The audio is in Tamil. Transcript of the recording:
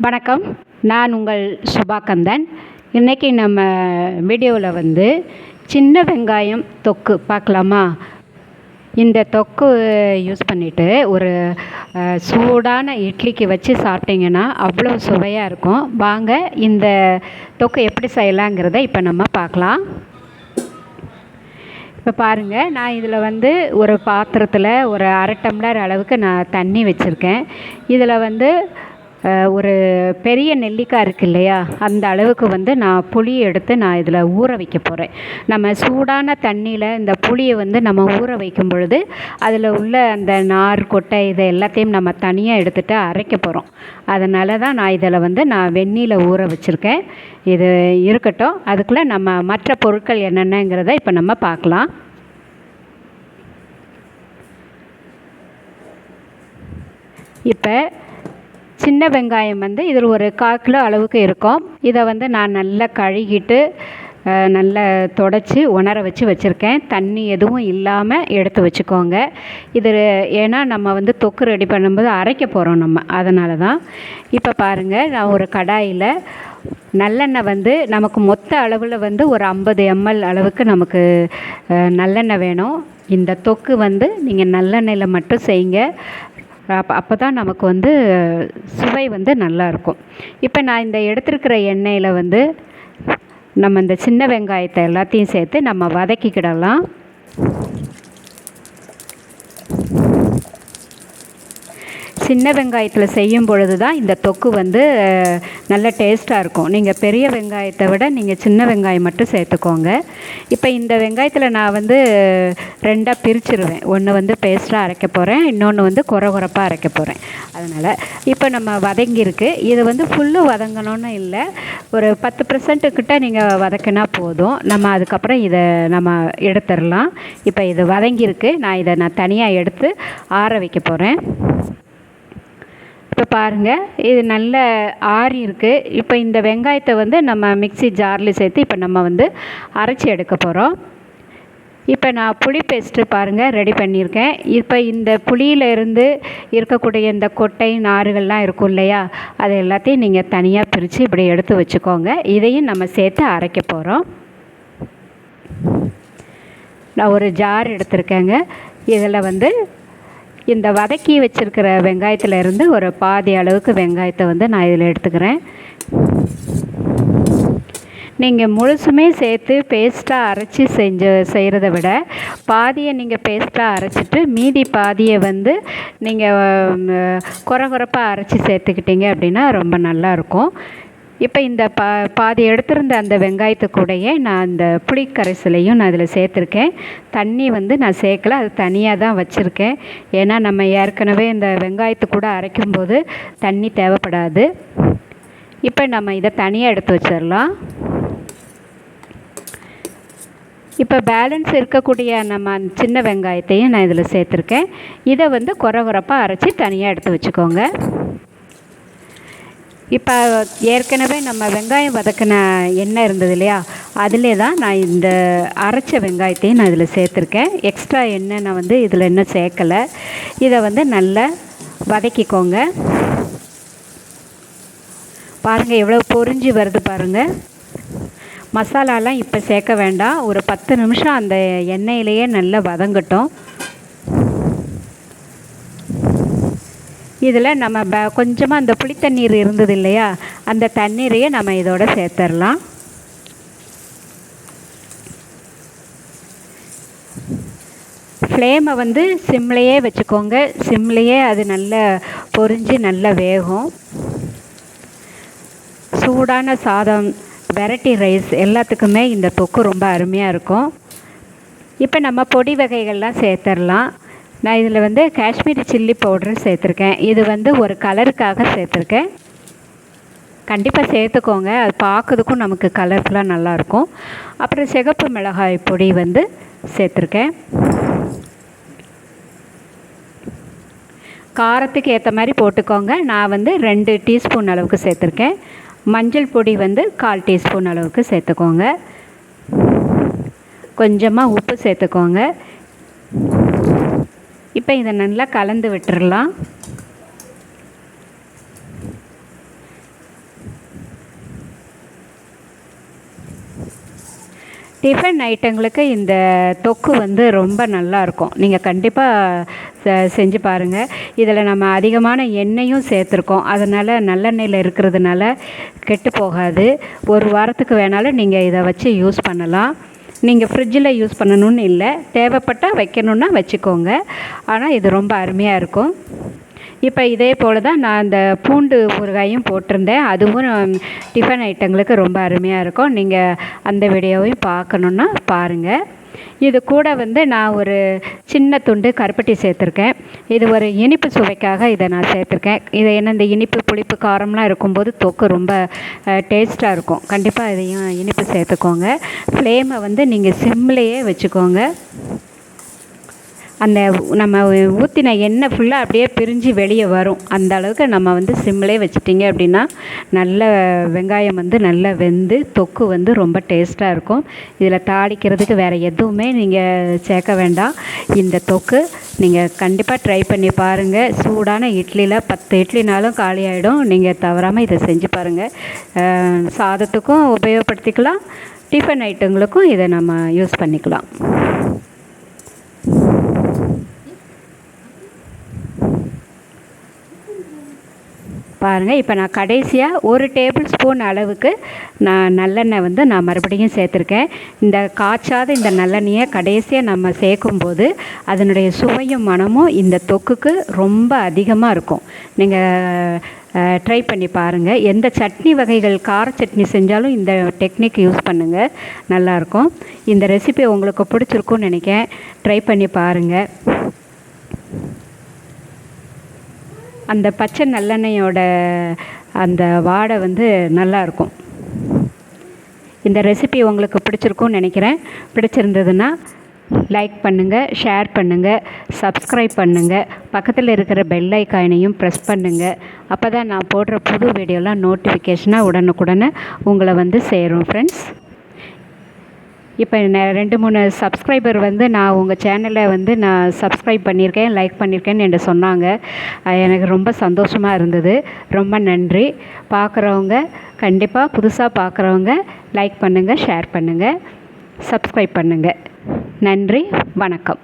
வணக்கம். நான் உங்கள் சுபாகந்தன். இன்றைக்கி நம்ம வீடியோவில் சின்ன வெங்காயம் தொக்கு பார்க்கலாமா? இந்த தொக்கு யூஸ் பண்ணிவிட்டு ஒரு சூடான இட்லிக்கு வச்சு சாப்பிட்டிங்கன்னா அவ்வளோ சுவையாக இருக்கும். வாங்க இந்த தொக்கு எப்படி செய்யலாங்கிறத இப்போ நம்ம பார்க்கலாம். இப்போ பாருங்கள், நான் இதில் ஒரு பாத்திரத்தில் ஒரு அரை டம்ளர் அளவுக்கு நான் தண்ணி வச்சுருக்கேன். இதில் ஒரு பெரிய நெல்லிக்காய் இருக்குது இல்லையா, அந்த அளவுக்கு நான் புளி எடுத்து நான் இதில் ஊற வைக்க போகிறேன். நம்ம சூடான தண்ணியில் இந்த புளியை நம்ம ஊற வைக்கும் பொழுது அதில் உள்ள அந்த நார் கொட்டை இதை எல்லாத்தையும் நம்ம தனியாக எடுத்துகிட்டு அரைக்க போகிறோம். அதனால தான் நான் இதில் நான் வெந்நீரில் ஊற வச்சுருக்கேன். இது இருக்கட்டும். அதுக்குள்ளே நம்ம மற்ற பொருட்கள் என்னென்னங்கிறத இப்போ நம்ம பார்க்கலாம். இப்போ சின்ன வெங்காயம் இதில் ஒரு 1/4 கிலோ அளவுக்கு இருக்கும். இதை நான் நல்லா கழுகிட்டு நல்லா தொடச்சி உணர வச்சு வச்சுருக்கேன். தண்ணி எதுவும் இல்லாமல் எடுத்து வச்சுக்கோங்க. இது ஏன்னா நம்ம தொக்கு ரெடி பண்ணும்போது அரைக்க போகிறோம் நம்ம, அதனால தான். இப்போ பாருங்கள், நான் ஒரு கடாயில் நல்லெண்ணெய் நமக்கு மொத்த அளவில் ஒரு 50 ml அளவுக்கு நமக்கு நல்லெண்ணெய் வேணும். இந்த தொக்கு நீங்கள் நல்லெண்ணெயில் மட்டும் செய்யுங்க. அப்போ தான் நமக்கு சுவை நல்லாயிருக்கும். இப்போ நான் இந்த எடுத்துருக்கிற எண்ணெயில் நம்ம இந்த சின்ன வெங்காயத்தை எல்லாத்தையும் சேர்த்து நம்ம வதக்கிக்கிடலாம். சின்ன வெங்காயத்தில் செய்யும் பொழுது தான் இந்த தொக்கு நல்ல டேஸ்ட்டாக இருக்கும். நீங்கள் பெரிய வெங்காயத்தை விட நீங்கள் சின்ன வெங்காயம் மட்டும் சேர்த்துக்கோங்க. இப்போ இந்த வெங்காயத்தில் நான் 2ஆக பிரிச்சுருவேன். ஒன்று பேஸ்ட்டாக அரைக்க போகிறேன், இன்னொன்று கொரகொரப்பாக அரைக்க போகிறேன். அதனால் இப்போ நம்ம வதங்கியிருக்கு. இது ஃபுல்லு வதங்கணும்னு இல்லை, ஒரு 10% கிட்ட நீங்கள் வதக்கினா போதும். நம்ம அதுக்கப்புறம் இதை நம்ம எடுத்துடலாம். இப்போ இது வதங்கியிருக்கு. நான் தனியாக எடுத்து ஆற வைக்க போகிறேன். இப்போ பாருங்கள், இது நல்ல ஆறி இருக்குது. இப்போ இந்த வெங்காயத்தை நம்ம மிக்ஸி ஜாரில் சேர்த்து இப்போ நம்ம அரைச்சி எடுக்க போகிறோம். இப்போ நான் புளி பேஸ்ட்டு பாருங்கள் ரெடி பண்ணியிருக்கேன். இப்போ இந்த புளியிலேருந்து இருக்கக்கூடிய இந்த கொட்டை நாறுகள்லாம் இருக்கும் இல்லையா, அது எல்லாத்தையும் நீங்கள் தனியாக பிரித்து இப்படி எடுத்து வச்சுக்கோங்க. இதையும் நம்ம சேர்த்து அரைக்க போகிறோம். நான் ஒரு ஜார் எடுத்திருக்கேங்க. இதில் இந்த வதக்கி வச்சுருக்கிற வெங்காயத்தில் ஒரு பாதி அளவுக்கு வெங்காயத்தை நான் இதில் எடுத்துக்கிறேன். நீங்கள் முழுசுமே சேர்த்து பேஸ்ட்டாக அரைச்சி செய்கிறத விட பாதியை நீங்கள் பேஸ்ட்டாக அரைச்சிட்டு மீதி பாதியை நீங்கள் கொரகொரப்பாக அரைச்சி சேர்த்துக்கிட்டீங்க அப்படின்னா ரொம்ப நல்லாயிருக்கும். இப்போ இந்த பாதி எடுத்திருந்த அந்த வெங்காயத்து கூடயே நான் இந்த புளிக்கரைசலையும் நான் இதில் சேர்த்துருக்கேன். தண்ணி நான் சேர்க்கல, அது தனியாக தான் வச்சுருக்கேன். ஏன்னா நம்ம ஏற்கனவே இந்த வெங்காயத்து கூட அரைக்கும்போது தண்ணி தேவைப்படாது. இப்போ நம்ம இதை தனியாக எடுத்து வச்சிடலாம். இப்போ பேலன்ஸ் இருக்கக்கூடிய நம்ம சின்ன வெங்காயத்தையும் நான் இதில் சேர்த்துருக்கேன். இதை கொரகொரப்பாக அரைச்சி தனியாக எடுத்து வச்சுக்கோங்க. இப்போ ஏற்கனவே நம்ம வெங்காயம் வதக்கின எண்ணெய் இருந்தது இல்லையா, அதிலே தான் நான் இந்த அரைச்ச வெங்காயத்தையும் நான் இதில் சேர்த்துருக்கேன். எக்ஸ்ட்ரா எண்ணெய் நான் இதில் இன்னும் சேர்க்கலை. இதை நல்லா வதக்கிக்கோங்க. பாருங்கள் எவ்வளோ பொரிஞ்சு வருது பாருங்கள். மசாலாலாம் இப்போ சேர்க்க வேண்டாம். ஒரு 10 நிமிஷம் அந்த எண்ணெயிலேயே நல்லா வதங்கட்டும். இதில் நம்ம கொஞ்சமாக அந்த புளித்தண்ணீர் இருந்தது இல்லையா, அந்த தண்ணீரையே நம்ம இதோட சேர்த்துடலாம். ஃப்ளேமை சிம்லேயே வச்சுக்கோங்க. சிம்லேயே அது நல்லா பொரிஞ்சு நல்லா வேகும். சூடான சாதம், வெரைட்டி ரைஸ் எல்லாத்துக்குமே இந்த தொக்கு ரொம்ப அருமையாக இருக்கும். இப்போ நம்ம பொடி வகைகள்லாம் சேர்த்துடலாம். நான் இதில் காஷ்மீரி சில்லி பவுட்ரு சேர்த்துருக்கேன். இது ஒரு கலருக்காக சேர்த்துருக்கேன். கண்டிப்பாக சேர்த்துக்கோங்க, அது பார்க்குறதுக்கும் நமக்கு கலர்ஃபுல்லாக நல்லாயிருக்கும். அப்புறம் சிகப்பு மிளகாய் பொடி சேர்த்துருக்கேன். காரத்துக்கு ஏற்ற மாதிரி போட்டுக்கோங்க. நான் 2 டீஸ்பூன் அளவுக்கு சேர்த்துருக்கேன். மஞ்சள் பொடி 1/4 டீஸ்பூன் அளவுக்கு சேர்த்துக்கோங்க. கொஞ்சமாக உப்பு சேர்த்துக்கோங்க. இப்போ இதை நல்லா கலந்து விட்டுறலாம். டிஃபன் ஐட்டங்களுக்கு இந்த தொக்கு வந்து ரொம்ப நல்லாயிருக்கும். நீங்கள் கண்டிப்பாக செஞ்சு பாருங்கள். இதில் நம்ம அதிகமான எண்ணெயும் சேர்த்துருக்கோம். அதனால் நல்லெண்ணெயில் இருக்கிறதுனால கெட்டு போகாது. ஒரு வாரத்துக்கு வேணாலும் நீங்கள் இதை வச்சு யூஸ் பண்ணலாம். நீங்கள் ஃப்ரிட்ஜில் யூஸ் பண்ணணும்னு இல்லை, தேவைப்பட்டால் வைக்கணுன்னா வச்சுக்கோங்க. ஆனால் இது ரொம்ப அருமையாக இருக்கும். இப்போ இதே போல் தான் நான் அந்த பூண்டு ஊறுகாயும் போட்டிருந்தேன். அதுவும் டிஃபன் ஐட்டங்களுக்கு ரொம்ப அருமையாக இருக்கும். நீங்கள் அந்த வீடியோவையும் பார்க்கணுன்னா பாருங்கள். இது கூட வந்து நான் ஒரு சின்ன துண்டு கருப்பட்டி சேர்த்துருக்கேன். இது ஒரு இனிப்பு சுவைக்காக இதை நான் சேர்த்துருக்கேன். இதை என்ன இந்த இனிப்பு புளிப்பு காரம்லாம் இருக்கும்போது தொக்கு ரொம்ப டேஸ்ட்டாக இருக்கும். கண்டிப்பாக இதையும் இனிப்பு சேர்த்துக்கோங்க. ஃப்ளேமை வந்து நீங்கள் சிம்லேயே வச்சுக்கோங்க. அந்த நம்ம ஊற்றின எண்ணெய் ஃபுல்லாக அப்படியே பிரிஞ்சு வெளியே வரும். அந்த அளவுக்கு நம்ம வந்து சிம்மிலே வச்சுட்டிங்க அப்படின்னா நல்ல வெங்காயம் வந்து நல்லா வெந்து தொக்கு வந்து ரொம்ப டேஸ்ட்டாக இருக்கும். இதில் தாளிக்கிறதுக்கு வேறு எதுவுமே நீங்கள் சேர்க்க வேண்டாம். இந்த தொக்கு நீங்கள் கண்டிப்பாக ட்ரை பண்ணி பாருங்கள். சூடான இட்லியில் 10 இட்லினாலும் காலி ஆகிடும். நீங்கள் தவறாமல் இதை செஞ்சு பாருங்கள். சாதத்துக்கும் உபயோகப்படுத்திக்கலாம், டிஃபன் ஐட்டங்களுக்கும் இதை நம்ம யூஸ் பண்ணிக்கலாம். பாருங்கள், இப்போ நான் கடைசியாக 1 டேபிள் ஸ்பூன் அளவுக்கு நான் நல்லெண்ணெய் வந்து நான் மறுபடியும் சேர்த்துருக்கேன். இந்த காய்ச்சாத இந்த நல்லெண்ணெயை கடைசியாக நம்ம சேர்க்கும்போது அதனுடைய சுவையும் மனமும் இந்த தொக்குக்கு ரொம்ப அதிகமாக இருக்கும். நீங்கள் ட்ரை பண்ணி பாருங்கள். எந்த சட்னி வகைகள், கார சட்னி செஞ்சாலும் இந்த டெக்னிக் யூஸ் பண்ணுங்கள், நல்லாயிருக்கும். இந்த ரெசிபி உங்களுக்கு பிடிச்சிருக்குன்னு நினைக்கிறேன். ட்ரை பண்ணி பாருங்கள். அந்த பச்சை நல்லெண்ணெயோட அந்த வாடை வந்து நல்லாயிருக்கும். இந்த ரெசிபி உங்களுக்கு பிடிச்சிருக்கும்னு நினைக்கிறேன். பிடிச்சிருந்ததுன்னா லைக் பண்ணுங்கள், ஷேர் பண்ணுங்கள், சப்ஸ்கிரைப் பண்ணுங்கள். பக்கத்தில் இருக்கிற பெல் ஐக்கானையும் ப்ரெஸ் பண்ணுங்கள். அப்போ தான் நான் போடுற புது வீடியோலாம் நோட்டிஃபிகேஷனாக உடனுக்குடனே உங்களை வந்து சேரும் ஃப்ரெண்ட்ஸ். இப்போ 2-3 சப்ஸ்கிரைபர் வந்து நான் உங்கள் சேனலை வந்து நான் சப்ஸ்கிரைப் பண்ணியிருக்கேன், லைக் பண்ணியிருக்கேன்னு என்கிட்ட சொன்னாங்க. எனக்கு ரொம்ப சந்தோஷமாக இருந்தது. ரொம்ப நன்றி. பார்க்குறவங்க கண்டிப்பாக புதுசாக பார்க்குறவங்க லைக் பண்ணுங்கள், ஷேர் பண்ணுங்கள், சப்ஸ்கிரைப் பண்ணுங்கள். நன்றி, வணக்கம்.